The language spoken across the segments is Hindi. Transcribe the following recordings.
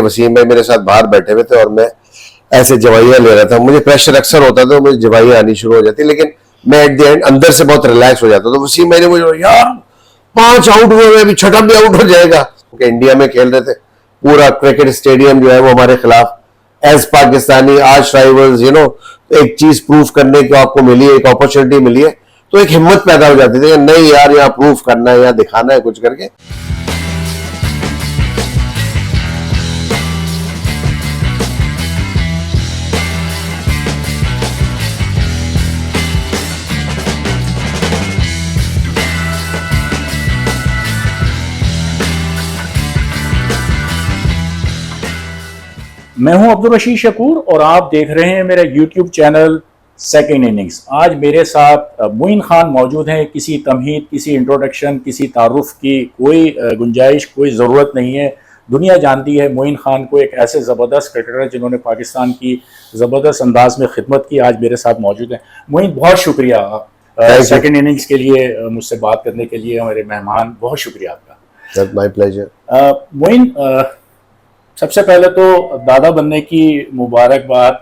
वसीम भाई मेरे साथ बाहर बैठे हुए थे और मैं ऐसे जवाइयाँ ले रहा था। मुझे प्रेशर अक्सर होता था, मुझे जवाइयाँ आनी शुरू हो जाती, लेकिन मैं एट द एंड अंदर से बहुत रिलैक्स हो जाता। तो वसीम भाई ने मुझे यार 5 आउट हुए, अभी छठा भी आउट हो जाएगा। इंडिया में खेल रहे थे, पूरा क्रिकेट स्टेडियम जो है वो हमारे खिलाफ, एज पाकिस्तानी आर्च राइवल्स, एक चीज प्रूफ करने को आपको मिली है, एक अपॉर्चुनिटी मिली है, तो एक हिम्मत पैदा हो जाती थी, नहीं यार यहाँ प्रूफ करना है, यहाँ दिखाना है कुछ करके। मैं हूं अब्दुल रशीद शकूर और आप देख रहे हैं मेरा YouTube चैनल सेकंड इनिंग्स। आज मेरे साथ मोइन खान मौजूद हैं। किसी तमहीद, किसी इंट्रोडक्शन, किसी तारुफ की कोई गुंजाइश, कोई ज़रूरत नहीं है। दुनिया जानती है मोइन खान को, एक ऐसे ज़बरदस्त क्रिकेटर जिन्होंने पाकिस्तान की ज़बरदस्त अंदाज में खिदमत की। आज मेरे साथ मौजूद हैं। मोइन, बहुत शुक्रिया सेकंड इनिंग्स के लिए, मुझसे बात करने के लिए। हमारे मेहमान, बहुत शुक्रिया आपका। My pleasure. मोइन, सबसे पहले तो दादा बनने की मुबारकबाद,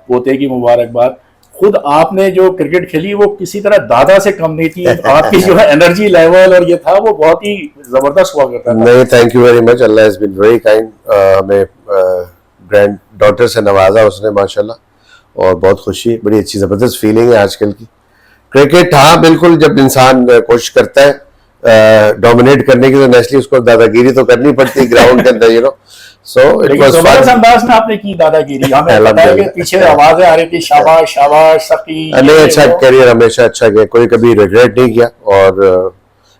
पोते की मुबारकबाद। खुद आपने जो क्रिकेट खेली वो किसी तरह दादा से कम नहीं थी। आपकी जो है एनर्जी लेवल और ये था वो बहुत ही जबरदस्त हुआ करता था। नहीं, thank you very much. Allah has been very kind. हमें ग्रैंड डॉटर से नवाजा उसने माशाल्लाह, और बहुत खुशी, बड़ी अच्छी जबरदस्त फीलिंग है आजकल की। क्रिकेट, हाँ बिल्कुल, जब इंसान कोशिश करता है डोमिनेट करने की तो नेचुरली उसको दादागिरी तो करनी पड़ती है ग्राउंड के अंदर, सो इट वाज फन। अंदाज में आपने की दादागिरी, हमें पता है कि पीछे आवाजें आ रही थी, शाबाश शाबाश सकी। नहीं, अच्छा करियर हमेशा अच्छा किया, कोई कभी रिग्रेट नहीं किया। और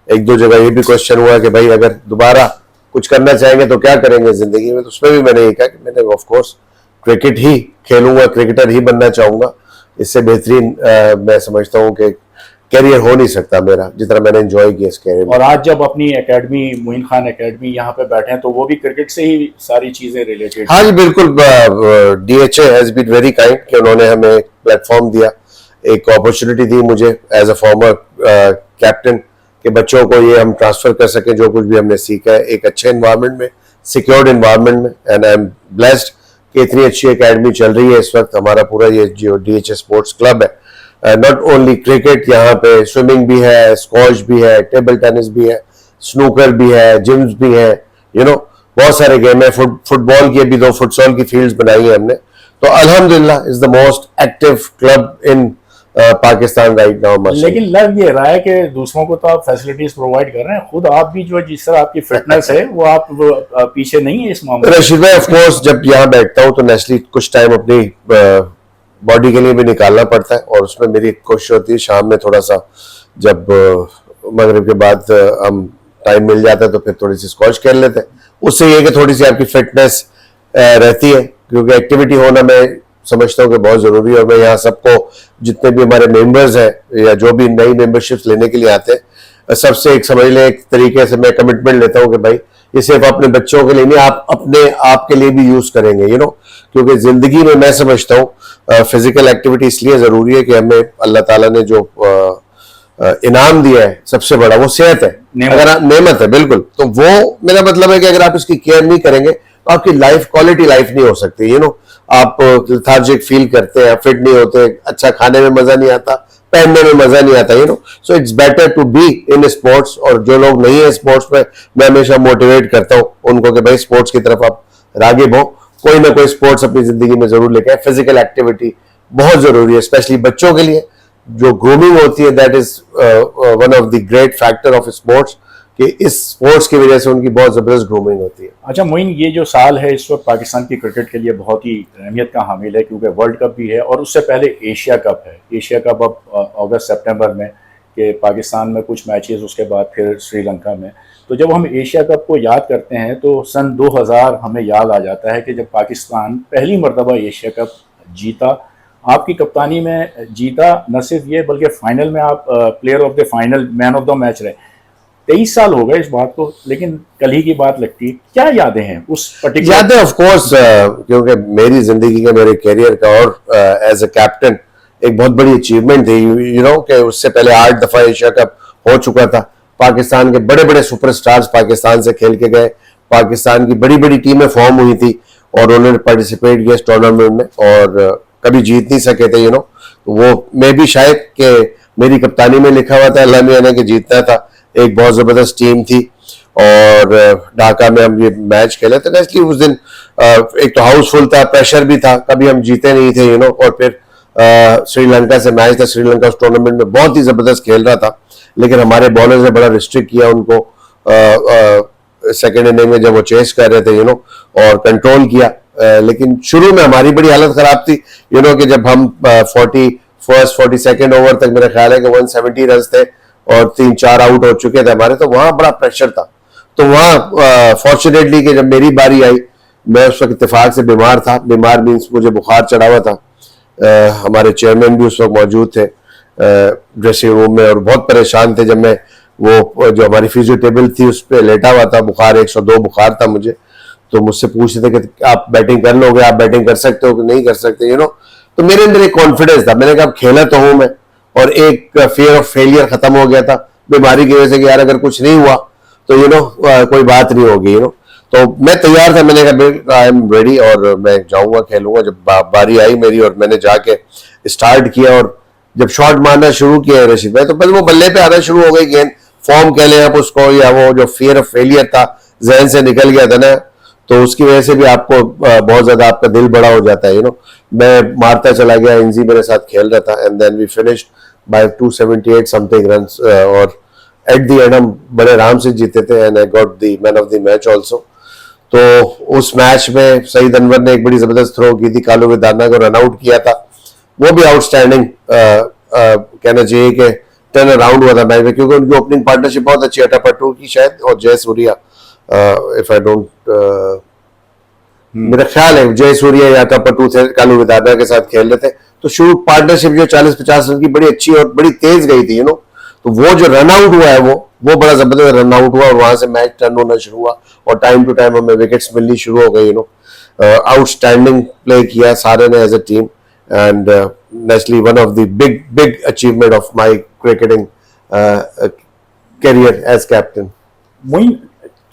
एक दो जगह ये भी क्वेश्चन हुआ कि भाई अगर दोबारा कुछ करना चाहेंगे तो क्या करेंगे जिंदगी में, तो उसमें भी मैंने ये कहा कि मैंने ऑफ कोर्स क्रिकेट ही खेलूंगा, क्रिकेटर ही बनना चाहूंगा। इससे बेहतरीन मैं समझता हूँ कि कैरियर हो नहीं सकता मेरा, जितना मैंने एंजॉय किया इस कैरियर में। और आज जब अपनी एकेडमी, मोइन खान एकेडमी यहाँ पे बैठे हैं, तो वो भी क्रिकेट से ही सारी चीजें रिलेटेड। हाँ जी बिल्कुल। DHA has been very kind कि उन्होंने हमें प्लेटफॉर्म दिया, एक अपॉर्चुनिटी दी मुझे एज अ फॉर्मर कैप्टन, के बच्चों को ये हम ट्रांसफर कर सकें जो कुछ भी हमने सीखा है एक अच्छे एनवायरनमेंट में, सिक्योर्ड एनवायरनमेंट में। एंड आई एम ब्लेस्ड कि इतनी अच्छी एकेडमी चल रही है इस वक्त। हमारा पूरा ये जो DHA स्पोर्ट्स क्लब है, नॉट ओनली क्रिकेट, यहाँ पे स्विमिंग भी है, स्क्वॉश भी है, टेबल टेनिस भी है, स्नूकर भी है, जिम्स भी है, बहुत सारे गेम है। फुटबॉल की अभी 2 फुटसॉल की फील्ड्स बनाई है हमने। तो अल्हम्दुलिल्लाह is the most active club in Pakistan right now. लेकिन लग ये रहा है कि दूसरों को तो आप फैसिलिटीज प्रोवाइड कर रहे हैं, खुद आप भी जो जिस तरह आपकी फिटनेस है वो आप पीछे नहीं है इस मामले में। रशीद भाई, ऑफ कोर्स जब यहाँ बैठता हूँ तो नेचुरली कुछ टाइम अपनी बॉडी के लिए भी निकालना पड़ता है, और उसमें मेरी कोशिश होती है शाम में थोड़ा सा, जब मगरिब के बाद हम टाइम मिल जाता है तो फिर थोड़ी सी स्क्वॉश खेल लेते हैं। उससे ये कि थोड़ी सी आपकी फिटनेस रहती है, क्योंकि एक्टिविटी होना मैं समझता हूँ कि बहुत जरूरी है। और मैं यहाँ सबको, जितने भी हमारे मेंबर्स हैं या जो भी नई मेंबरशिप लेने के लिए आते हैं, सबसे एक समझ लें, एक तरीके से मैं कमिटमेंट लेता हूँ कि भाई ये सिर्फ अपने बच्चों के लिए नहीं, आप अपने आप के लिए भी यूज करेंगे, क्योंकि जिंदगी में मैं समझता हूँ फिजिकल एक्टिविटी इसलिए जरूरी है कि हमें अल्लाह ताला ने जो इनाम दिया है सबसे बड़ा, वो सेहत है। अगर आप नेमत है बिल्कुल, तो वो मेरा मतलब है कि अगर आप इसकी केयर नहीं करेंगे तो आपकी लाइफ, क्वालिटी लाइफ नहीं हो सकती। आप लेथार्जिक फील करते हैं, फिट नहीं होते, अच्छा खाने में मजा नहीं आता, पहनने में मजा नहीं आता, so it's better to be in sports. और जो लोग नहीं है स्पोर्ट्स में, मैं हमेशा मोटिवेट करता हूँ उनको कि भाई स्पोर्ट्स की तरफ आप रागिब हो, कोई ना कोई स्पोर्ट्स अपनी जिंदगी में जरूर लेके आए। फिजिकल एक्टिविटी बहुत जरूरी है, स्पेशली बच्चों के लिए। जो ग्रूमिंग होती है, that is one of the great factor of sports, कि इस स्पोर्ट्स की वजह से उनकी बहुत जबरदस्त ग्रूमिंग होती है। अच्छा मोइन, ये जो साल है इस वक्त पाकिस्तान की क्रिकेट के लिए बहुत ही अहमियत का हामिल है, क्योंकि वर्ल्ड कप भी है और उससे पहले एशिया कप है। एशिया कप अब अगस्त सितंबर में, कि पाकिस्तान में कुछ मैचेस, उसके बाद फिर श्रीलंका में। तो जब हम एशिया कप को याद करते हैं तो सन 2000 हमें याद आ जाता है कि जब पाकिस्तान पहली मरतबा एशिया कप जीता, आपकी कप्तानी में जीता। न सिर्फ ये, बल्कि फाइनल में आप player of the final, man of the match रहे। 23 साल हो गए इस बात को, लेकिन कल ही की बात लगती है। क्या यादें हैं उस पर्टिकुलर? यादें ऑफ कोर्स, क्योंकि मेरी जिंदगी का, मेरे कैरियर का और एज अ कैप्टन एक बहुत बड़ी अचीवमेंट थी। कि उससे पहले 8 दफा एशिया कप हो चुका था। पाकिस्तान के बड़े बड़े सुपरस्टार्स पाकिस्तान से खेल के गए, पाकिस्तान की बड़ी बड़ी टीमें फॉर्म हुई थी, और उन्होंने पार्टिसिपेट किया इस टूर्नामेंट में और कभी जीत नहीं सके थे, तो वो मैं भी शायद कि मेरी कप्तानी में लिखा हुआ था अल्लाह मियां ने कि जीतना था। एक बहुत जबरदस्त टीम थी और ढाका में हम ये मैच खेले थे। नेचुरली उस दिन एक तो हाउसफुल था, प्रेशर भी था, कभी हम जीते नहीं थे, और फिर श्रीलंका से मैच था। श्रीलंका उस टूर्नामेंट में बहुत ही जबरदस्त खेल रहा था, लेकिन हमारे बॉलर्स ने बड़ा रिस्ट्रिक्ट किया उनको सेकेंड इनिंग में जब वो चेस कर रहे थे, और कंट्रोल किया। लेकिन शुरू में हमारी बड़ी हालत खराब थी, कि जब हम 42nd ओवर तक मेरा ख्याल है कि 170 रन थे और 3-4 आउट हो चुके थे हमारे, तो वहां बड़ा प्रेशर था। तो वहां फॉर्चुनेटली कि जब मेरी बारी आई, मैं उस वक्त इत्तेफाक से बीमार था। बीमार मीन्स मुझे बुखार चढ़ा हुआ था। हमारे चेयरमैन भी उस वक्त मौजूद थे ड्रेसिंग रूम में और बहुत परेशान थे। जब मैं वो जो हमारी फिजियो टेबल थी उस पर लेटा हुआ था, बुखार 102 बुखार था मुझे, तो मुझसे पूछते थे कि आप बैटिंग कर लोगे, आप बैटिंग कर सकते हो कि नहीं कर सकते, तो मेरे अंदर एक कॉन्फिडेंस था। मैंने कहा खेला तो हूं मैं, और एक फियर ऑफ फेलियर खत्म हो गया था बीमारी की वजह से कि यार अगर कुछ नहीं हुआ तो कोई बात नहीं होगी, तो मैं तैयार था। मैंने कहा आई एम रेडी और मैं जाऊंगा, खेलूंगा। जब बारी आई मेरी और मैंने जाके स्टार्ट किया और जब शॉट मारना शुरू किया रशीद भाई, तो बस वो बल्ले पे आना शुरू हो गई गेंद। फॉर्म कह लें आप उसको, या वो जो फियर ऑफ फेलियर था जहन से निकल गया था ना, तो उसकी वजह से भी आपको बहुत ज्यादा आपका दिल बड़ा हो जाता है। मैं मारता चला गया, इंजी मेरे साथ खेल रहा था, and then we finished by 278 something runs, और एट द एंड हम बड़े आराम से जीते थे, and I got the man of the match also. तो उस मैच में सईद अनवर ने एक बड़ी जबरदस्त थ्रो की थी, कालू विदाना को रन आउट किया था। वो भी आउटस्टैंडिंग कहना चाहिए कि टर्न अराउंड हुआ था मैच में, क्योंकि उनकी ओपनिंग पार्टनरशिप बहुत अच्छी है टपटू की शायद, और जय सूर्या, इफ आई डोंट मेरा ख्याल है जय सूर्या या टपटू थे, कालू विदाना के साथ खेल रहे थे। तो शुरू पार्टनरशिप जो 40-50 रन की बड़ी अच्छी और बड़ी तेज गई थी, तो वो जो रन आउट हुआ है वो बड़ा जबरदस्त रन आउट हुआ, और वहां से मैच टर्न होना शुरू हुआ और टाइम टू टाइम हमें विकेट्स मिलनी शुरू हो गई। आउटस्टैंडिंग प्ले किया सारे ने as a team, and naturally one of the big achievement of my cricketing career as captain. Moin,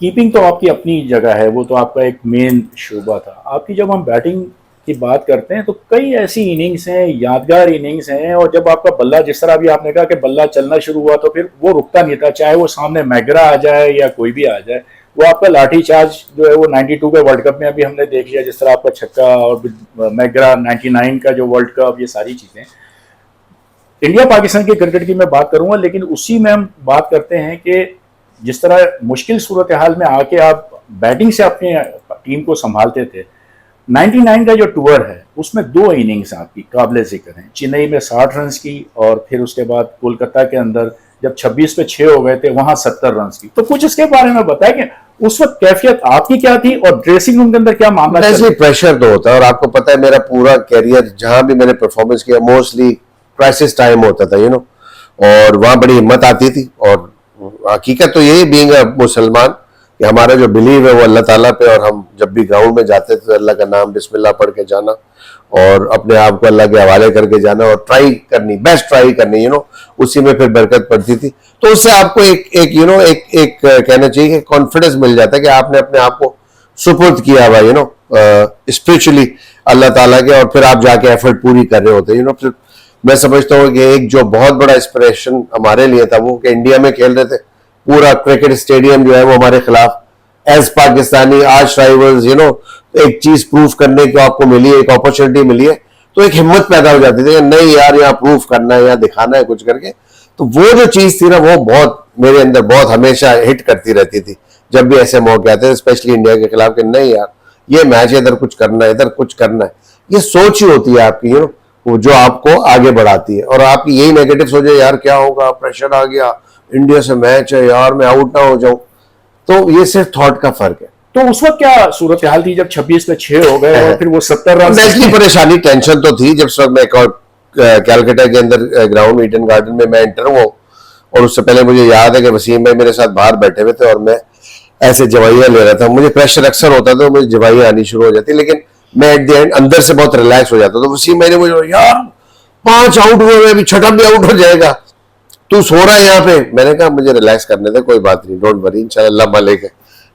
keeping तो आपकी अपनी जगह है, वो तो आपका एक मेन शोबा था आपकी। जब हम बैटिंग की बात करते हैं तो कई ऐसी इनिंग्स हैं, यादगार इनिंग्स हैं, और जब आपका बल्ला, जिस तरह अभी आपने कहा कि बल्ला चलना शुरू हुआ तो फिर वो रुकता नहीं था, चाहे वो सामने मैगरा आ जाए या कोई भी आ जाए। वो आपका लाठी चार्ज जो है वो 92 के वर्ल्ड कप में अभी हमने देख लिया, जिस तरह आपका छक्का, और मैगरा 99 का जो वर्ल्ड कप, ये सारी चीज़ें। इंडिया पाकिस्तान की क्रिकेट की मैं बात करूंगा, लेकिन उसी में हम बात करते हैं कि जिस तरह मुश्किल सूरत हाल में आके आप बैटिंग से अपनी टीम को संभालते थे। 99 का जो टूर है उसमें 2 इनिंग्स आपकी काबिल जिक्र हैं। चेन्नई में 60 रन की, और फिर उसके बाद कोलकाता के अंदर जब 26 पे 6 हो गए थे वहां 70 रन की। तो कुछ इसके बारे में बताएं कि उस वक्त कैफियत आपकी क्या थी और ड्रेसिंग रूम के अंदर क्या मामला? ऐसे प्रेशर तो होता है, और आपको पता है मेरा पूरा कैरियर जहां भी मैंने परफॉर्मेंस किया मोस्टली क्राइसिस टाइम होता था, और वहां बड़ी हिम्मत आती थी। और हकीकत तो यही, बीइंग अ मुसलमान, कि हमारा जो बिलीव है वो अल्लाह ताला पे, और हम जब भी ग्राउंड में जाते थे तो अल्लाह का नाम बिस्मिल्लाह पढ़ के जाना और अपने आप को अल्लाह के हवाले करके जाना और ट्राई करनी, बेस्ट ट्राई करनी, उसी में फिर बरकत पड़ती थी। तो उससे आपको एक कहना चाहिए कि कॉन्फिडेंस मिल जाता है कि आपने अपने आप को सुपुर्द किया हुआ स्पिरिचुअली अल्लाह ताला के, और फिर आप जाके एफर्ट पूरी कर रहे होते। फिर मैं समझता हूँ कि एक जो बहुत बड़ा इंस्पिरेशन हमारे लिए था वो कि इंडिया में खेल रहे थे, पूरा क्रिकेट स्टेडियम जो है वो हमारे खिलाफ, एज पाकिस्तानी आज राइवल्स, एक चीज प्रूफ करने को आपको मिली है, एक अपॉर्चुनिटी मिली है, तो एक हिम्मत पैदा हो जाती थी, नहीं यार यहाँ प्रूफ करना है, यहाँ दिखाना है कुछ करके। तो वो जो चीज थी ना, वो बहुत मेरे अंदर बहुत हमेशा हिट करती रहती थी जब भी ऐसे मौके आते थे, स्पेशली इंडिया के खिलाफ, कि नहीं यार ये मैच है, इधर कुछ करना है, इधर कुछ करना है। ये सोच ही होती है आपकी, वो जो आपको आगे बढ़ाती है। और आपकी यही नेगेटिव सोच है, यार क्या होगा, प्रेशर आ गया, इंडिया से मैच है, यार मैं आउट ना हो जाऊं, तो ये सिर्फ थॉट का फर्क है। तो उस वक्त क्या सूरत हाल थी जब 26 पे 6 हो गए और फिर वो 70 रन? नेचुरली परेशानी, टेंशन तो थी। जब मैं एक और कैलकाटा के अंदर ग्राउंड ईडन गार्डन में मैं एंटर हुआ, और उससे पहले मुझे याद है कि वसीम भाई मेरे साथ बाहर बैठे हुए थे और मैं ऐसे जवाइयां ले रहा था। मुझे प्रेशर अक्सर होता था, मुझे जवाइयां आनी शुरू हो जाती, लेकिन मैं एट द एंड अंदर से बहुत रिलैक्स हो जाता। तो वसीम भाई ने मुझे, यार 5 आउट हुए, अभी 6ठा भी आउट हो जाएगा, तू सो रहा है यहाँ पे। मैंने कहा मुझे रिलैक्स करने दे, कोई बात नहीं, डोंट वरी, इंशाल्लाह अल्लाह मालिक है।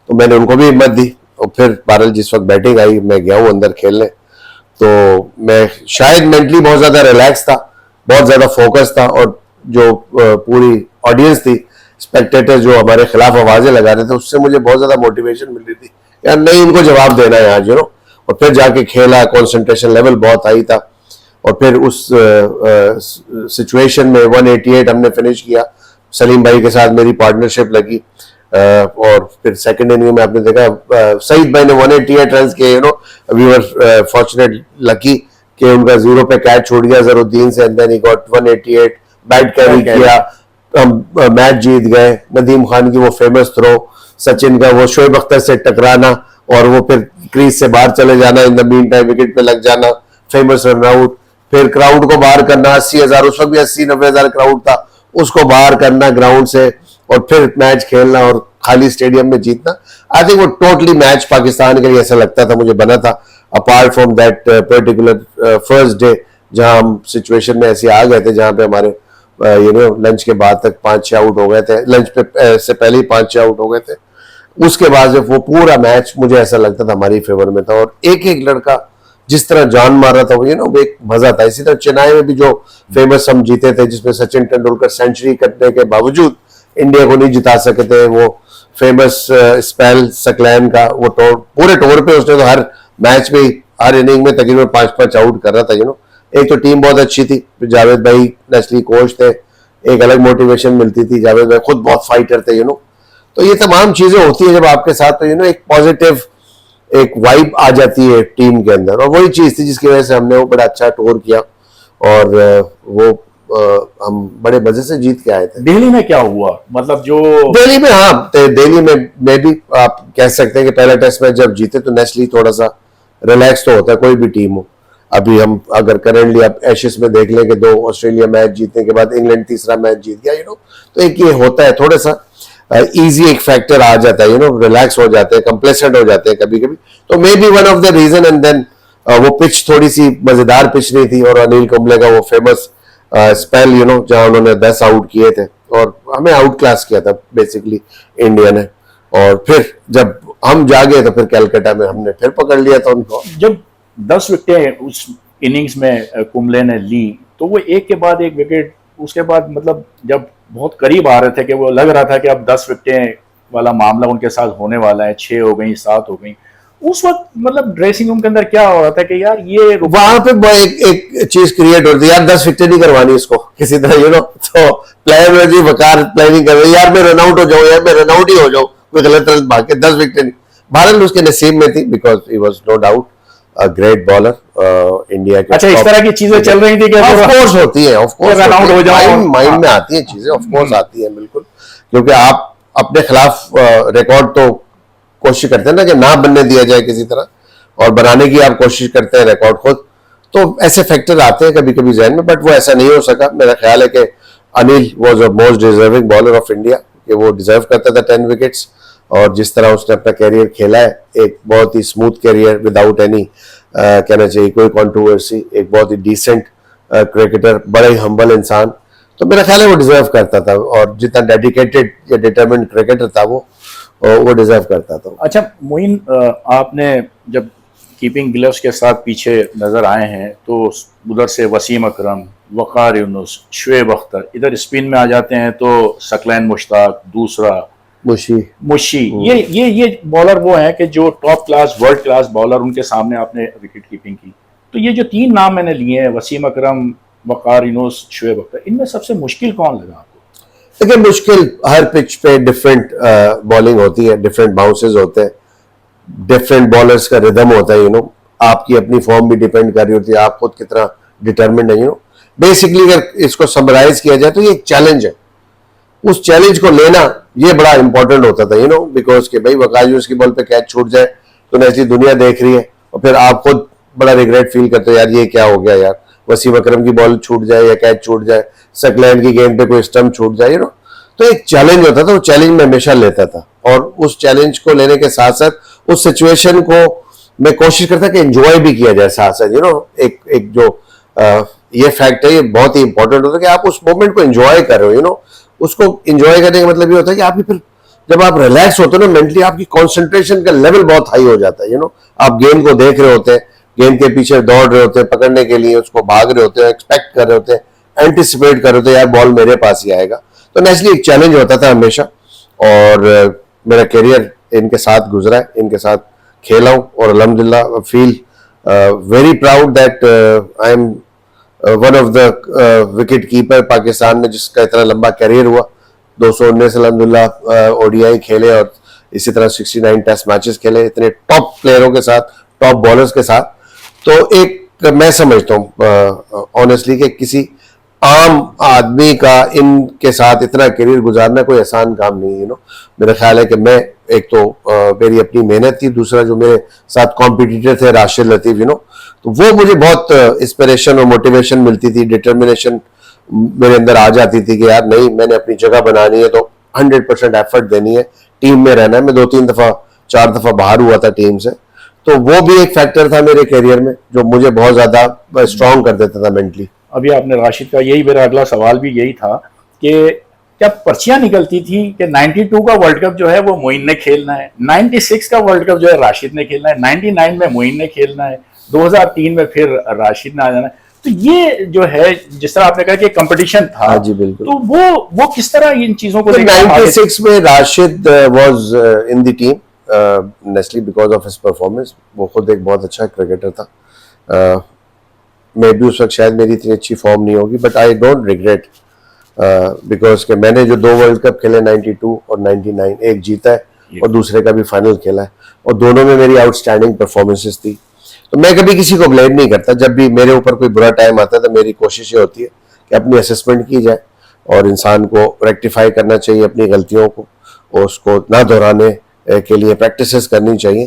तो मैंने उनको भी हिम्मत दी, और फिर बहरहाल जिस वक्त बैटिंग आई मैं गया हूँ अंदर खेलने, तो मैं शायद मेंटली बहुत ज्यादा रिलैक्स था, बहुत ज्यादा फोकस था, और जो पूरी ऑडियंस थी, स्पेक्टेटर जो हमारे खिलाफ आवाजें लगा रहे थे, उससे मुझे बहुत ज्यादा मोटिवेशन मिल रही थी यार नहीं इनको जवाब देना है आज, और फिर जाके खेला, कंसंट्रेशन लेवल बहुत हाई था, और फिर उस सिचुएशन में 188 हमने फिनिश किया। सलीम भाई के साथ मेरी पार्टनरशिप लगी, और फिर सेकंड इनिंग में आपने देखा सईद भाई ने 188 रन किए, वी वर फॉर्चुनेट लकी कि उनका 0 पे कैच छूट गया जरूद्दीन से, and then he got 188, bat carry किया, हम मैच जीत गए। नदीम खान की वो फेमस थ्रो, सचिन का वो शोएब अख्तर से टकराना और वो फिर क्रीज से बाहर चले जाना, in the mean time wicket पे लग जाना, फेमस रन आउट, फिर क्राउड को बाहर करना, 80,000 उस वक्त भी 80-90,000 क्राउड था, उसको बाहर करना ग्राउंड से, और फिर मैच खेलना और खाली स्टेडियम में जीतना। आई थिंक वो टोटली मैच पाकिस्तान के लिए ऐसा लगता था मुझे बना था, apart from that particular first day जहां हम सिचुएशन में ऐसे आ गए थे जहां पे हमारे लंच के बाद तक 5-6 आउट हो गए थे, लंच पे से पहले ही 5-6 आउट हो गए थे। उसके बाद जब वो पूरा मैच मुझे ऐसा लगता था हमारी फेवर में था, और एक एक लड़का जिस तरह जान मार रहा था वो वो एक मजा था। इसी तरह चेन्नई में भी जो फेमस हम जीते थे, जिसमें सचिन तेंदुलकर सेंचुरी करने के बावजूद इंडिया को नहीं जिता सके थे, वो फेमस स्पेल सकलैन का वो पूरे टूर पे उसने तो हर मैच में हर इनिंग में तकरीबन 5-5 आउट कर रहा था। एक तो टीम बहुत अच्छी थी, जावेद भाई नेशनली कोच थे, एक अलग मोटिवेशन मिलती थी, जावेद भाई खुद बहुत फाइटर थे। तो ये तमाम चीजें होती है जब आपके साथ, तो एक पॉजिटिव एक वाइब आ जाती है टीम के अंदर, और वही चीज थी जिसकी वजह से हमने वो बड़ा अच्छा टूर किया, और वो हम बड़े मजे से जीत के आए थे। दिल्ली में क्या हुआ, मतलब जो दिल्ली में, हाँ दिल्ली में भी आप कह सकते हैं कि पहला टेस्ट मैच जब जीते तो नेशनली थोड़ा सा रिलैक्स तो होता है, कोई भी टीम हो। अभी हम अगर करेंटली आप एशेस में देख लें कि 2 ऑस्ट्रेलिया मैच जीतने के बाद इंग्लैंड तीसरा मैच जीत गया, तो एक ये होता है थोड़ा सा इजी एक फैक्टर आ जाता है, रिलैक्स हो जाते हैं, कंप्लेसेंट हो जाते हैं कभी कभी, तो may be one of the reason. And then वो पिच थोड़ी सी मजेदार पिच नहीं थी, और अनिल कुंबले का वो फेमस स्पेल जहां उन्होंने 10 आउट किए थे और हमें आउट क्लास किया था बेसिकली इंडिया ने, और फिर जब हम जागे तो फिर कैलकाटा में हमने फिर पकड़ लिया था उनको। जब 10 विकेटें उस इनिंग्स में कुंबले ने ली, तो वो एक के बाद एक विकेट, उसके बाद मतलब जब बहुत करीब आ रहे थे कि वो लग रहा था कि अब 10 विकेटें वाला मामला उनके साथ होने वाला है, 6 हो गई, 7 हो गई, उस वक्त मतलब ड्रेसिंग रूम के अंदर क्या हो रहा था कि यार ये वहां पे एक चीज क्रिएट होती है यार, 10 विकेट नहीं करवानी इसको किसी तरह, तो प्लेयर में जी वकार प्लानिंग कर रहे यार मैं रन आउट हो जाऊं, यार मैं रन आउट ही हो जाऊं, कोई गलत रन भाग के 10 विकेट नहीं। भारत उसके नसीब में थी, because he was no doubt a great bowler India के। अच्छा, इस तरह की चीजें चल रही थी कि ऑफ कोर्स होती है, ऑफ कोर्स रन आउट हो जाओ, माइंड में आती है चीजें, ऑफ कोर्स आती है बिल्कुल, क्योंकि आप अपने खिलाफ रिकॉर्ड तो कोशिश करते हैं ना कि ना बनने दिया जाए किसी तरह, और बनाने की आप कोशिश करते हैं रिकॉर्ड खुद, तो ऐसे फैक्टर आते हैं कभी कभी जहन में, बट वो ऐसा नहीं हो सका। मेरा ख्याल है कि Anil was the most deserving bowler of India, कि वो डिजर्व करता था 10 विकेट्स, और जिस तरह उसने अपना कैरियर खेला है, एक बहुत ही स्मूथ कैरियर विदाउट एनी कहना चाहिए कोई कंट्रोवर्सी, एक बहुत ही डिसेंट क्रिकेटर, बड़ा ही हम्बल इंसान, तो मेरा ख्याल है वो डिजर्व करता था, और जितना डेडिकेटेड या डिटरमिन्ड क्रिकेटर था वो डिजर्व करता था। अच्छा मोइन, आपने जब कीपिंग ग्लव्स के साथ पीछे नजर आए हैं, तो उधर से वसीम अकरम, वकार यूनुस, शुएब अख्तर, इधर स्पिन में आ जाते हैं तो सकलैन मुश्ताक, दूसरा मुशी, ये बॉलर वो हैं कि जो top class world class bowler, उनके सामने आपने विकेट कीपिंग की। तो ये जो 3 नाम मैंने लिए हैं, वसीम अकरम, वकार यूनुस, शुएब अख्तर, इनमें सबसे मुश्किल कौन लगा आपको? देखिए मुश्किल, हर पिच पे डिफरेंट बॉलिंग होती है, डिफरेंट बाउंसेस होते हैं, डिफरेंट बॉलर्स का रिदम होता है, आपकी अपनी फॉर्म भी डिपेंड कर रही होती है, आप खुद कितना डिटरमिन्ड है। बेसिकली अगर इसको समराइज किया जाए तो ये एक चैलेंज है, उस चैलेंज को लेना ये बड़ा इंपॉर्टेंट होता था, बिकॉज कि भाई वकायूस की बॉल पे कैच छूट जाए तो नेशनली दुनिया देख रही है, और फिर आप खुद बड़ा रिग्रेट फील करते हो यार ये क्या हो गया यार, वसीम अकरम की बॉल छूट जाए या कैच छूट जाए, सकलैन की गेंद पे कोई स्टंप छूट जाए, तो एक चैलेंज होता था, वो चैलेंज मैं हमेशा लेता था, और उस चैलेंज को लेने के साथ साथ उस सिचुएशन को मैं कोशिश करता कि एंजॉय भी किया जाए साथ साथ, एक जो ये फैक्ट है, ये बहुत ही इंपॉर्टेंट होता है कि आप उस मोमेंट को एंजॉय कर रहे हो, उसको एंजॉय करने का मतलब ये होता है कि आपकी फिर जब आप रिलैक्स होते हो ना मेंटली, आपकी कंसंट्रेशन का लेवल बहुत हाई हो जाता है। आप गेम को देख रहे होते हैं, गेम के पीछे दौड़ रहे होते हैं पकड़ने के लिए, उसको भाग रहे होते हैं, एक्सपेक्ट कर रहे होते हैं, एंटिसिपेट कर रहे होते हैं, यार बॉल मेरे पास ही आएगा। तो नेचुरली एक चैलेंज होता था हमेशा, और मेरा करियर इनके साथ गुजरा है, इनके साथ खेला हूँ, और अल्हम्दुलिल्लाह feel very proud that I am one of the wicket keeper Pakistan में जिसका इतना लंबा करियर हुआ। 219 अल्हम्दुलिल्लाह ओडीआई खेले, और इसी तरह 69 टेस्ट मैचेस खेले, इतने टॉप प्लेयरों के साथ, टॉप बॉलर्स के साथ। तो एक मैं समझता हूँ ऑनेस्टली कि किसी आम आदमी का इनके साथ इतना करियर गुजारना कोई आसान काम नहीं है। मेरा ख्याल है कि मैं, एक तो मेरी अपनी मेहनत थी, दूसरा जो मेरे साथ कॉम्पिटिटर थे राशिद लतीफ, तो वो मुझे बहुत इंस्पिरेशन और मोटिवेशन मिलती थी, डिटर्मिनेशन मेरे अंदर आ जाती थी कि यार नहीं, मैंने अपनी जगह बनानी है, तो 100% एफर्ट देनी है, टीम में रहना है। मैं 2-3 दफा 4 दफा बाहर हुआ था टीम से, तो वो भी एक फैक्टर था मेरे करियर में जो मुझे बहुत ज्यादा स्ट्रॉन्ग कर देता था मेंटली। अभी आपने राशिद का, यही मेरा अगला सवाल भी यही था कि जब पर्चियां निकलती थी कि 92 का वर्ल्ड कप जो है वो मोइन ने खेलना है, 96 का वर्ल्ड कप जो है राशिद ने खेलना है, 99 में मोइन ने खेलना है, 2003 में फिर राशिद ने आ जाना है। तो ये जो है, जिस तरह आपने कहा कि कंपटीशन था, हाँ जी बिल्कुल, तो वो किस तरह इन चीजों को 96 में Rashid was in the team naturally because of his performance. वो खुद एक बहुत अच्छा क्रिकेटर था। मैं भी उस वक्त शायद मेरी इतनी अच्छी फॉर्म नहीं होगी, but I don't regret because के मैंने जो 2 वर्ल्ड कप खेले 92 और 99, एक जीता है और दूसरे का भी फाइनल खेला है, और दोनों में मेरी आउटस्टैंडिंग परफॉर्मेंसेस थी। तो मैं कभी किसी को ब्लेम नहीं करता। जब भी मेरे ऊपर कोई बुरा टाइम आता है तो मेरी कोशिश ये होती है कि अपनी असेसमेंट की जाए और इंसान को रेक्टिफाई करना चाहिए अपनी गलतियों को, और उसको ना दोहराने के लिए प्रैक्टिसेस करनी चाहिए।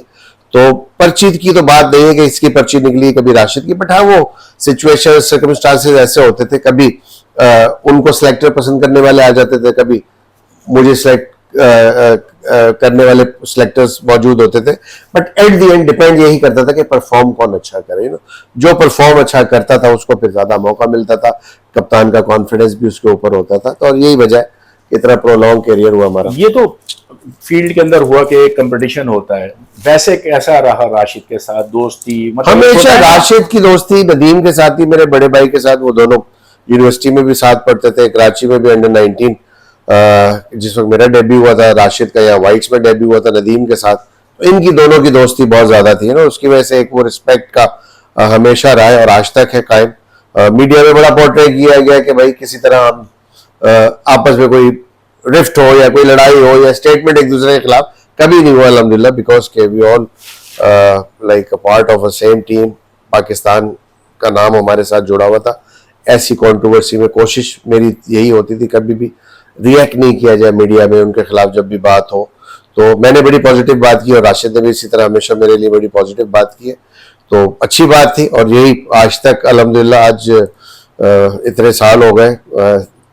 तो पर्ची की तो बात नहीं है कि इसकी पर्ची निकली कभी राशिद की, बट हाँ वो सिचुएशन सर्कमस्टांसेस ऐसे होते थे, कभी उनको सिलेक्टर पसंद करने वाले आ जाते थे, कभी मुझे सिलेक्ट करने वाले सिलेक्टर्स मौजूद होते थे, but at the and depend यही करता था कि परफॉर्म कौन अच्छा करे। जो परफॉर्म अच्छा करता था उसको फिर ज्यादा मौका मिलता था, कप्तान का कॉन्फिडेंस भी उसके ऊपर होता था। तो और यही वजह है इतना प्रोलॉन्ग करियर हुआ हमारा। ये तो फील्ड के अंदर हुआ कि एक कंपटीशन होता है, वैसे कैसा रहा राशिद के साथ दोस्ती? मतलब हमेशा राशिद की दोस्ती नदीम के साथ ही, मेरे बड़े भाई के साथ, वो दोनों यूनिवर्सिटी में भी साथ पढ़ते थे, कराची में भी अंडर 19 जिस वक्त मेरा डेब्यू हुआ था, राशिद का या वाइट्स में डेब्यू हुआ था नदीम के साथ। तो इनकी दोनों की दोस्ती बहुत ज्यादा थी उसकी वजह से एक वो रिस्पेक्ट का हमेशा रहा है और आज तक है कायम। मीडिया में बड़ा पोर्ट्रे किया गया कि भाई किसी तरह हम आपस में कोई रिफ्ट हो या कोई लड़ाई हो या स्टेटमेंट एक दूसरे के खिलाफ, कभी नहीं हुआ अल्हम्दुलिल्लाह, बिकॉज के we all like a part of a same team. Pakistan का नाम हमारे साथ जुड़ा हुआ था। ऐसी कंट्रोवर्सी में कोशिश मेरी यही होती थी कभी भी रिएक्ट नहीं किया जाए मीडिया में उनके खिलाफ जब भी बात हो। तो मैंने बड़ी पॉजिटिव बात की और राशिद ने भी इसी तरह हमेशा मेरे लिए बड़ी पॉजिटिव बात की है, तो अच्छी बात थी। और यही आज तक अल्हम्दुलिल्लाह, आज इतने साल हो गए,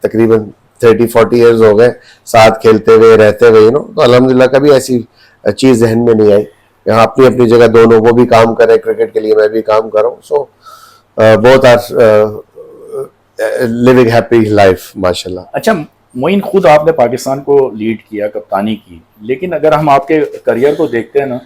तकरीबन 30-40 ईयर्स हो गए साथ खेलते हुए रहते हुए तो अल्हम्दुलिल्लाह कभी ऐसी चीज जहन में नहीं आई। यहाँ अपनी अपनी जगह दोनों, वो भी काम कर रहे हैं क्रिकेट के लिए, मैं भी काम कर रहा हूँ। So both are living happy life माशाल्लाह। अच्छा मोइन, खुद आपने पाकिस्तान को लीड किया, कप्तानी की, लेकिन अगर हम आपके करियर को देखते हैं ना,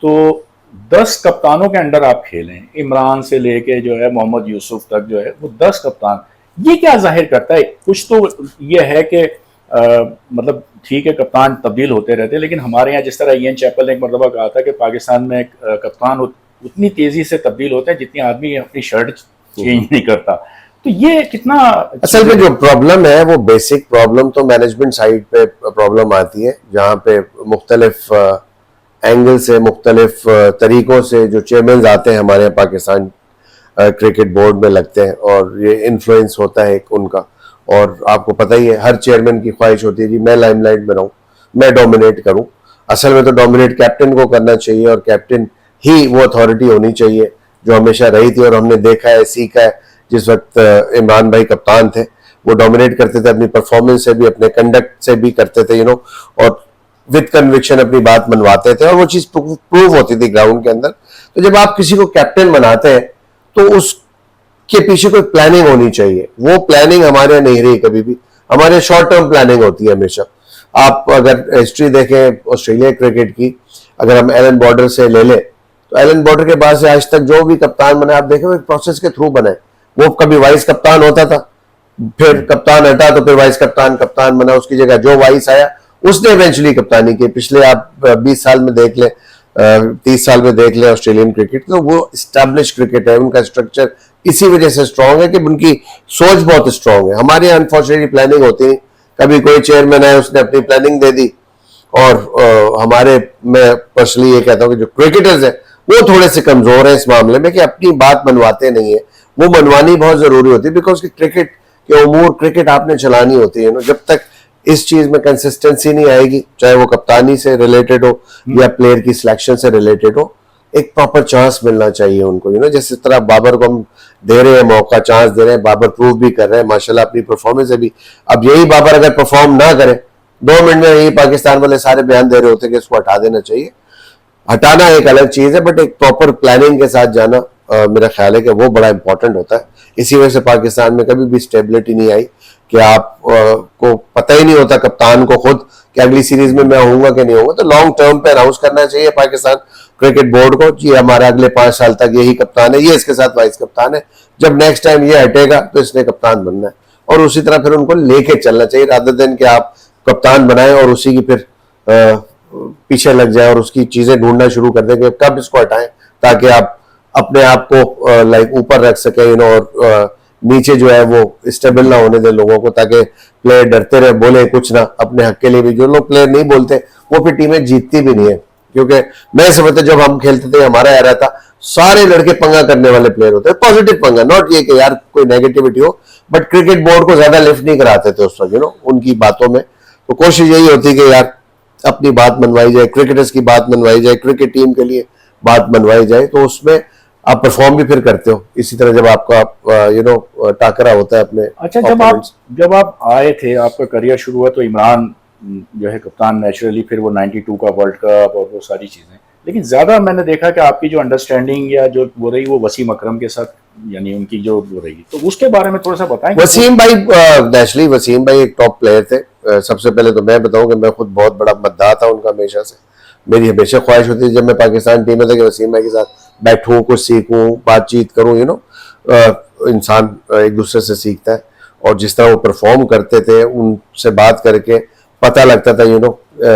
तो 10 कप्तानों के अंडर आप खेले, इमरान से लेके जो है मोहम्मद यूसुफ तक जो है वो 10 कप्तान। ये क्या जाहिर करता है? कुछ तो ये है कि मतलब ठीक है कप्तान तब्दील होते रहते हैं, लेकिन हमारे यहाँ जिस तरह ईएन चैपल ने एक मरतबा कहा था कि पाकिस्तान में कप्तान उतनी तेजी से तब्दील होते हैं जितनी आदमी अपनी शर्ट चेंज नहीं करता। तो ये कितना, असल में जो प्रॉब्लम है वो बेसिक प्रॉब्लम तो मैनेजमेंट साइड पे प्रॉब्लम आती है, जहाँ पे मुख्तलिफ एंगल से, मुख्तलिफ तरीकों से जो चेयरमैन आते हैं हमारे यहाँ पाकिस्तान क्रिकेट बोर्ड में लगते हैं, और ये इन्फ्लुएंस होता है एक उनका। और आपको पता ही है हर चेयरमैन की ख्वाहिश होती है कि मैं लाइमलाइट में रहूं, मैं डोमिनेट करूं। असल में तो डोमिनेट कैप्टन को करना चाहिए, और कैप्टन ही वो अथॉरिटी होनी चाहिए जो हमेशा रही थी। और हमने देखा है, सीखा है, जिस वक्त इमरान भाई कप्तान थे वो डोमिनेट करते थे, अपनी परफॉर्मेंस से भी, अपने कंडक्ट से भी करते थे और विद कन्विक्शन अपनी बात मनवाते थे, और वो चीज प्रूव होती थी ग्राउंड के अंदर। तो जब आप किसी को कैप्टन बनाते हैं तो उसके पीछे कोई प्लानिंग होनी चाहिए। वो प्लानिंग हमारे यहाँ नहीं रही कभी भी, हमारे शॉर्ट टर्म प्लानिंग होती है हमेशा। आप अगर हिस्ट्री देखें ऑस्ट्रेलिया क्रिकेट की, अगर हम एलन बॉर्डर से ले लें तो एलन बॉर्डर के बाद से आज तक जो भी कप्तान बने आप देखें एक प्रोसेस के थ्रू बने। वो कभी वाइस कप्तान होता था, फिर कप्तान हटा तो फिर वाइस कप्तान कप्तान बना, उसकी जगह जो वाइस आया उसने इवेंचुअली कप्तानी की। पिछले आप 20 साल में देख लें, 30 साल में देख लें ऑस्ट्रेलियन क्रिकेट, तो वो स्टैब्लिश क्रिकेट है, उनका स्ट्रक्चर इसी वजह से स्ट्रांग है कि उनकी सोच बहुत स्ट्रांग है। हमारे यहाँ अनफॉर्चुनेटली प्लानिंग होती है, कभी कोई चेयरमैन है उसने अपनी प्लानिंग दे दी, और हमारे मैं पर्सनली ये कहता हूँ कि जो क्रिकेटर्स है वो थोड़े से कमजोर है इस मामले में कि अपनी बात मनवाते नहीं है। वो मनवानी बहुत जरूरी होती है, बिकॉज क्रिकेट के उमूर क्रिकेट आपने चलानी होती है। जब तक इस चीज में कंसिस्टेंसी नहीं आएगी, चाहे वो कप्तानी से रिलेटेड हो या प्लेयर की सिलेक्शन से रिलेटेड हो, एक प्रॉपर चांस मिलना चाहिए उनको। जैसे तरह बाबर को हम दे रहे हैं मौका, चांस दे रहे हैं, बाबर प्रूव भी कर रहे हैं माशाल्लाह अपनी परफॉर्मेंस है भी। अब यही बाबर अगर परफॉर्म ना करे, 2 मिनट में यही पाकिस्तान वाले सारे बयान दे रहे होते कि इसको हटा देना चाहिए। हटाना एक अलग चीज है, बट एक प्रॉपर प्लानिंग के साथ जाना मेरा ख्याल है कि वो बड़ा इंपॉर्टेंट होता है। इसी वजह से पाकिस्तान में कभी भी स्टेबिलिटी नहीं आई कि आप को पता ही नहीं होता कप्तान को खुद कि अगली सीरीज में मैं होऊंगा कि नहीं होऊंगा। तो लॉन्ग टर्म पे अनाउंस करना चाहिए पाकिस्तान क्रिकेट बोर्ड को कि हमारा अगले 5 साल तक यही कप्तान है, ये इसके साथ वाइस कप्तान है, जब नेक्स्ट टाइम ये हटेगा तो इसने कप्तान बनना है। और उसी तरह फिर उनको लेके चलना चाहिए, रादर देन कि आप कप्तान बनाए और उसी की फिर पीछे लग जाए और उसकी चीजें ढूंढना शुरू कर दें कि कब इसको हटाएं, ताकि आप अपने आप को लाइक ऊपर रख सके और नीचे जो है वो स्टेबल ना होने दें लोगों को, ताकि प्लेयर डरते रहे, बोले कुछ ना अपने हक के लिए भी। जो लोग प्लेयर नहीं बोलते वो फिर टीमें जीतती भी नहीं है, क्योंकि मैं समझता जब हम खेलते थे हमारा एरा था, सारे लड़के पंगा करने वाले प्लेयर होते हैं, पॉजिटिव पंगा, नॉट ये कि यार कोई नेगेटिविटी हो, बट क्रिकेट बोर्ड को ज्यादा लिफ्ट नहीं कराते थे उस वक्त उनकी बातों में। तो कोशिश यही होती कि यार अपनी बात मनवाई जाए, क्रिकेटर्स की बात मनवाई जाए, क्रिकेट टीम के लिए बात मनवाई जाए, तो उसमें आप परफॉर्म भी फिर करते हो। इसी तरह जब आपका टाकरा होता है अपने। अच्छा, जब आप आए थे, आपका करियर शुरू हुआ तो इमरान जो है कप्तान नेचुरली, फिर वो 92 का वर्ल्ड कप और वो सारी चीज़ें, लेकिन ज़्यादा मैंने देखा कि आपकी जो अंडरस्टैंडिंग या जो वो रही वो वसीम अकरम के साथ, यानी उनकी जो वो रही, तो उसके बारे में थोड़ा सा बताएंगे। वसीम भाई नेचुरली वसीम भाई एक टॉप प्लेयर थे। सबसे पहले तो मैं बताऊं कि मैं खुद बहुत बड़ा मद्दाह था उनका हमेशा से। मेरी हमेशा ख्वाहिश होती थी जब मैं पाकिस्तान टीम में था कि वसीम भाई के साथ बैठूं, कुछ सीखूं, बातचीत करूं। इंसान एक दूसरे से सीखता है, और जिस तरह वो परफॉर्म करते थे उनसे बात करके पता लगता था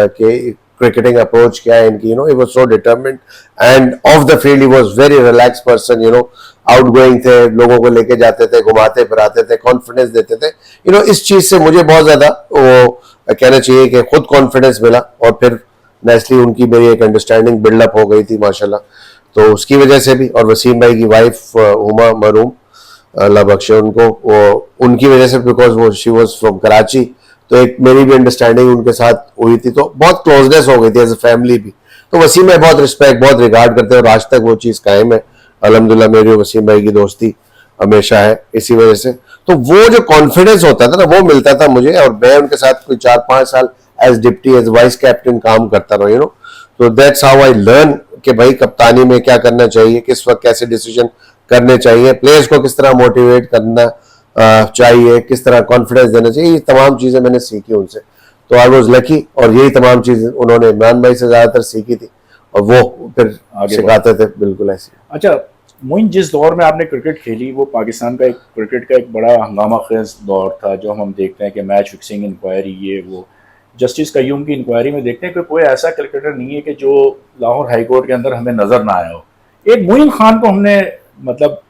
कि क्रिकेटिंग अप्रोच क्या है इनकी। He was so determined end of the field he was very relax person. Outgoing थे, लोगों को लेके जाते थे, घुमाते फिराते थे, कॉन्फिडेंस देते थे। इस चीज से मुझे बहुत ज्यादा वो कहना चाहिए कि खुद कॉन्फिडेंस मिला, और फिर नेचुरली उनकी मेरी एक अंडरस्टैंडिंग बिल्डअप हो गई थी माशाल्लाह। तो उसकी वजह से भी, और वसीम भाई की वाइफ हुमा मरूम अल्लाह बख्शे उनको, वो उनकी वजह से, बिकॉज वो शी वाज फ्रॉम कराची, तो एक मेरी भी अंडरस्टैंडिंग उनके साथ हुई थी, तो बहुत क्लोजनेस हो गई थी एज ए फैमिली भी। तो वसीम भाई बहुत रिस्पेक्ट, बहुत रिगार्ड करते हैं, और आज तक वो चीज़ कायम है अल्हम्दुलिल्लाह। मेरी वसीम भाई की दोस्ती हमेशा है इसी वजह से। तो वो जो कॉन्फिडेंस होता था ना, वो मिलता था मुझे, और मैं उनके साथ कोई 4-5 साल as deputy, as vice captain काम करता रहा। तो दैट्स हाउ आई लर्न कि भाई कप्तानी में क्या करना चाहिए, किस वक्त कैसे डिसीजन करने चाहिए, प्लेयर्स को किस तरह मोटिवेट करना चाहिए, किस तरह कॉन्फिडेंस देना चाहिए, ये तमाम चीजें मैंने सीखी उनसे। तो आई वाज लकी, और यही तमाम चीजें उन्होंने इमरान भाई से ज्यादातर सीखी थी, और वो फिर सिखाते थे बिल्कुल ऐसे। अच्छा मोइन, जिस दौर में आपने क्रिकेट खेली वो पाकिस्तान का एक क्रिकेट का एक बड़ा हंगामा खेज दौर था, जो हम देखते हैं कि मैच फिक्सिंग इंक्वायरी, ये वो जस्टिस कयूम की इंक्वायरी में देखते हैं कि कोई ऐसा क्रिकेटर नहीं है कि जो लाहौर हाई कोर्ट के अंदर हमें नजर ना आया हो। एक मोइन खान को हमने, मतलब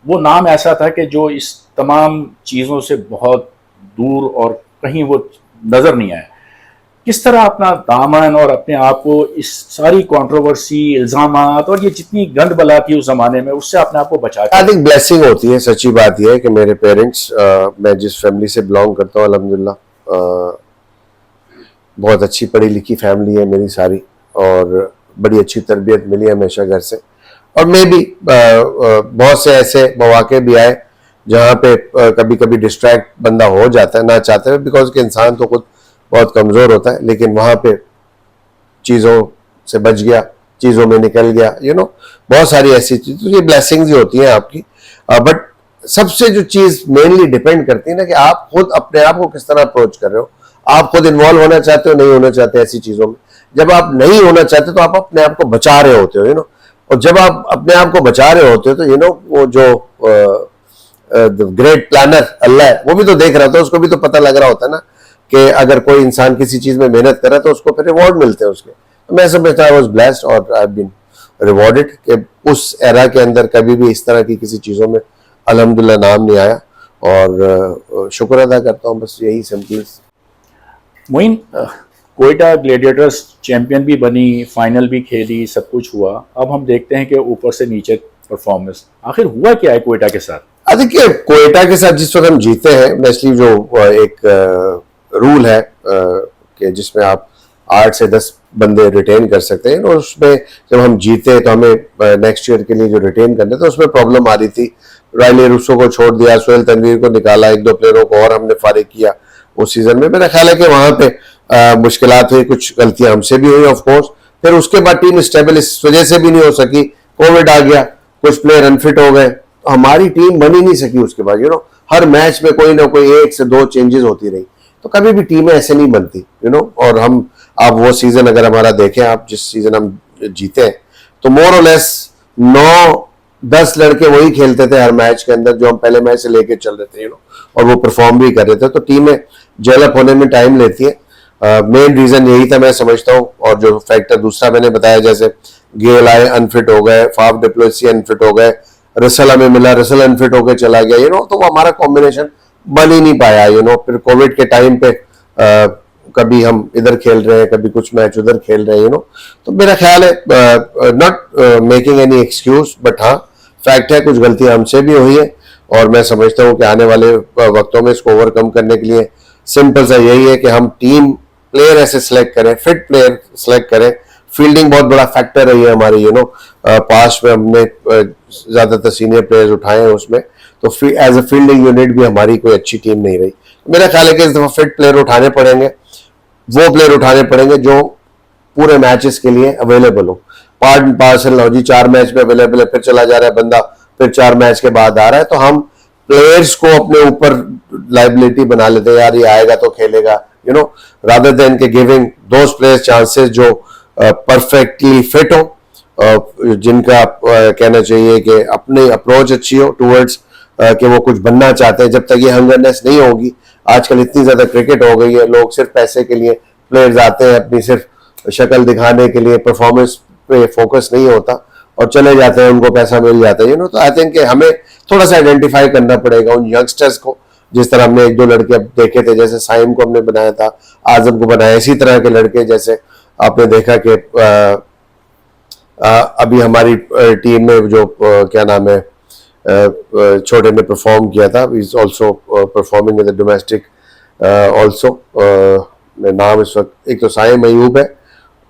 वो नाम ऐसा था कि जो इस तमाम चीज़ों से बहुत दूर और कहीं वो नजर नहीं आया। किस तरह अपना दामन और अपने आप को इस सारी कंट्रोवर्सी, इल्जामात और ये जितनी गंद बला थी उस जमाने में, उससे अपने आप को बचा के। आई थिंक ब्लेसिंग होती है। सच्ची बात यह है कि मेरे पेरेंट्स, मैं जिस फैमिली से बिलोंग करता हूँ अल्हम्दुलिल्लाह, बहुत अच्छी पढ़ी लिखी फैमिली है मेरी सारी, और बड़ी अच्छी तरबियत मिली हमेशा घर से। और मैं भी बहुत से ऐसे मौके भी आए जहाँ पे कभी कभी डिस्ट्रैक्ट बंदा हो जाता है ना चाहते हुए, बिकॉज के इंसान तो खुद बहुत कमज़ोर होता है, लेकिन वहाँ पे चीज़ों से बच गया, चीज़ों में निकल गया। बहुत सारी ऐसी चीज़, तो ये ब्लेसिंग्स ही होती हैं आपकी। बट सबसे जो चीज़ मेनली डिपेंड करती है ना कि आप खुद अपने आप को किस तरह अप्रोच कर रहे हो, आप खुद इन्वॉल्व होना चाहते हो, नहीं होना चाहते ऐसी चीजों में। जब आप नहीं होना चाहते तो आप अपने आप को बचा रहे होते हो, और जब आप अपने आप को बचा रहे होते हो तो वो जो ग्रेट प्लानर अल्लाह है, वो भी तो देख रहा था, उसको भी तो पता लग रहा होता है ना कि अगर कोई इंसान किसी चीज में मेहनत करे तो उसको फिर रिवॉर्ड मिलते हैं उसके। तो मैं समझता आई वाज ब्लेस्ड और आई हैव बीन रिवॉर्डेड कि उस एरा के अंदर कभी भी इस तरह की किसी चीजों में अल्हम्दुलिल्लाह नाम नहीं आया, और शुक्र अदा करता हूँ, बस यही simple. Moin, Quetta gladiators champion भी बनी, फाइनल भी खेली, सब कुछ हुआ। अब हम देखते हैं कि ऊपर से नीचे परफॉर्मेंस आखिर हुआ क्या है कोयटा के साथ? देखिए, कोयटा के साथ जिस वक्त हम जीते हैं, नेचुरली जो एक रूल है कि जिसमें आप 8 से 10 बंदे रिटेन कर सकते हैं, और उसमें जब हम जीते तो हमें नेक्स्ट ईयर के लिए जो रिटेन करने थे उसमें प्रॉब्लम आ रही थी। रायली रूसो को छोड़ दिया, सोहेल तनवीर को निकाला, 1-2 प्लेयरों को और हमने फारिग किया उस सीजन में। मेरा ख्याल है कि वहां पे मुश्किलात हुई, कुछ गलतियां हमसे भी हुई ऑफ कोर्स। फिर उसके बाद टीम स्टेबल इस वजह से भी नहीं हो सकी, कोविड आ गया, कुछ प्लेयर अनफिट हो गए, तो हमारी टीम बन ही नहीं सकी उसके बाद। हर मैच में कोई ना कोई 1 से 2 चेंजेस होती रही, तो कभी भी टीमें ऐसे नहीं बनती। और हम आप वो सीजन अगर हमारा देखें, आप जिस सीजन हम जीते हैं, तो मोर और लेस 9-10 लड़के वही खेलते थे हर मैच के अंदर जो हम पहले मैच से लेके चल रहे थे, और वो परफॉर्म भी कर रहे थे। तो टीमें डेवलप होने में टाइम लेती है। मेन रीजन यही था मैं समझता हूँ। और जो फैक्टर दूसरा मैंने बताया, जैसे गेल आए अनफिट हो गए, फाफ डिप्लोसी अनफिट हो गए, रसल हमें मिला, रसल अनफिट होकर चला गया, तो वो हमारा कॉम्बिनेशन बन ही नहीं पाया। फिर कोविड के टाइम पे कभी हम इधर खेल रहे हैं, कभी कुछ मैच उधर खेल रहे हैं, तो मेरा ख्याल है not making any excuse, but हाँ फैक्ट है कुछ गलतियां हमसे भी हुई है। और मैं समझता हूँ कि आने वाले वक्तों में इसको ओवरकम करने के लिए सिंपल सा यही है कि हम टीम प्लेयर ऐसे सिलेक्ट करें, फिट प्लेयर सिलेक्ट करें। फील्डिंग बहुत बड़ा फैक्टर रही है हमारी, पास्ट में हमने ज्यादातर सीनियर प्लेयर्स उठाए हैं उसमें, तो एज अ फील्डिंग यूनिट भी हमारी कोई अच्छी टीम नहीं रही। मेरा ख्याल है कि इस दफा फिट प्लेयर उठाने पड़ेंगे, वो प्लेयर उठाने पड़ेंगे जो पूरे मैचेस के लिए अवेलेबल हो। पार्ट एंड पार्सल हो जी, 4 मैच में अवेलेबल है, फिर चला जा रहा है बंदा, फिर 4 मैच के बाद आ रहा है, तो हम प्लेयर्स को अपने ऊपर लाइबिलिटी बना लेते हैं, यार ये आएगा तो खेलेगा, रादर देन के गिविंग दोज प्लेयर्स चांसेस जो परफेक्टली फिट हो, जिनका कहना चाहिए कि अपनी अप्रोच अच्छी हो टूवर्ड्स कि वो कुछ बनना चाहते हैं। जब तक ये हंगरनेस नहीं होगी, आजकल इतनी ज्यादा क्रिकेट हो गई है, लोग सिर्फ पैसे के लिए प्लेयर्स आते हैं, अपनी सिर्फ शक्ल दिखाने के लिए, परफॉर्मेंस पे फोकस नहीं होता और चले जाते हैं, उनको पैसा मिल जाता है। तो आई थिंक हमें थोड़ा सा आइडेंटिफाई करना पड़ेगा उन यंगस्टर्स को, जिस तरह हमने 1-2 लड़के अब देखे थे, जैसे साइम को हमने बनाया था, आजम को बनाया, इसी तरह के लड़के जैसे आपने देखा कि अभी हमारी टीम में जो क्या नाम है छोटे ने परफॉर्म किया था, is also performing in the domestic also. नाम इस वक्त एक तो साइम अयूब है,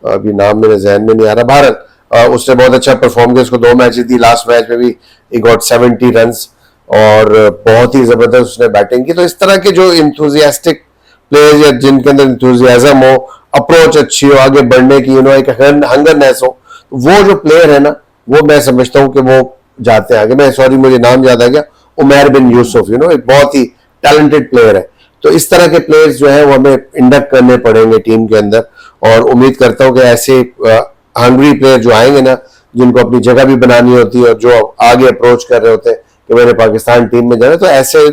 अभी नाम मेरे जहन में नहीं आ रहा, भारत, उसने बहुत अच्छा परफॉर्म किया, उसको 2 मैचेस दी, लास्ट मैच में भी ही गॉट 70 रन्स और बहुत ही जबरदस्त उसने बैटिंग की। तो इस तरह के जो इंथुजियास्टिक प्लेयर्स या जिनके अंदर इंथुजियाज्म हो, अप्रोच अच्छी हो, आगे बढ़ने की एक हंगरनेस हो, वो जो प्लेयर है ना, वो मैं समझता हूँ कि वो जाते हैं आगे। मैं सॉरी मुझे नाम याद आ गया, उमैर बिन यूसुफ, एक बहुत ही टैलेंटेड प्लेयर है। तो इस तरह के प्लेयर्स जो है वो हमें इंडक्ट करने पड़ेंगे टीम के अंदर, और उम्मीद करता हूँ कि ऐसे हंग्री प्लेयर जो आएंगे ना, जिनको अपनी जगह भी बनानी होती है और जो आगे अप्रोच कर रहे होते हैं कि मैंने पाकिस्तान टीम में जाना, तो ऐसे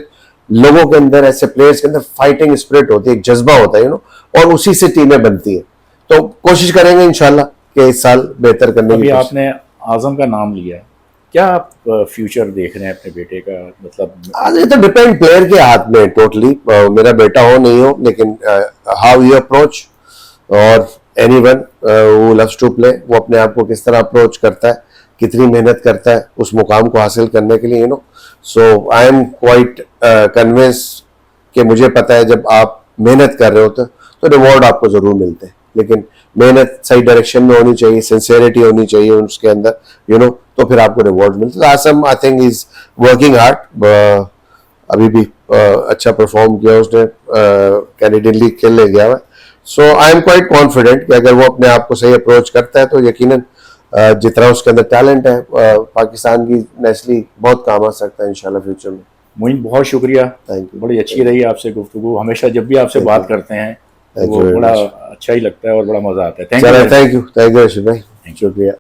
लोगों के अंदर, ऐसे प्लेयर्स के अंदर फाइटिंग स्पिरिट होती है, एक जज्बा होता है, और उसी से टीमें बनती है। तो कोशिश करेंगे इंशाल्लाह कि इस साल बेहतर करने की। आपने आजम का नाम लिया है, क्या आप फ्यूचर देख रहे हैं अपने बेटे का? मतलब ये तो डिपेंड प्लेयर के हाथ में टोटली, मेरा बेटा हो नहीं हो, लेकिन हाउ यू अप्रोच, और anyone who loves to play, वो अपने आप को किस तरह अप्रोच करता है, कितनी मेहनत करता है उस मुकाम को हासिल करने के लिए, सो आई एम क्वाइट कन्विंस कि मुझे पता है जब आप मेहनत कर रहे होते तो रिवॉर्ड आपको जरूर मिलते हैं, लेकिन मेहनत सही डायरेक्शन में होनी चाहिए, सिंसियरिटी होनी चाहिए उसके अंदर, तो फिर आपको रिवॉर्ड मिलते हैं। Azam I think is working hard, अभी भी अच्छा परफॉर्म किया उसने, कैनेडियन लीग खेलने गया है। सो आई एम क्वाइट कॉन्फिडेंट कि अगर वो अपने आप को सही अप्रोच करता है तो यकीनन जितना उसके अंदर टैलेंट है पाकिस्तान की नेशनली बहुत काम आ सकता है इंशाल्लाह फ्यूचर में। मोइन बहुत शुक्रिया, थैंक यू, बड़ी अच्छी रही आपसे गुफ्तगू। हमेशा जब भी आपसे बात करते हैं Thank वो you very बड़ा much. अच्छा ही लगता है और बड़ा मजा आता है। थैंक चलो यू। थैंक यू रशीद भाई, शुक्रिया।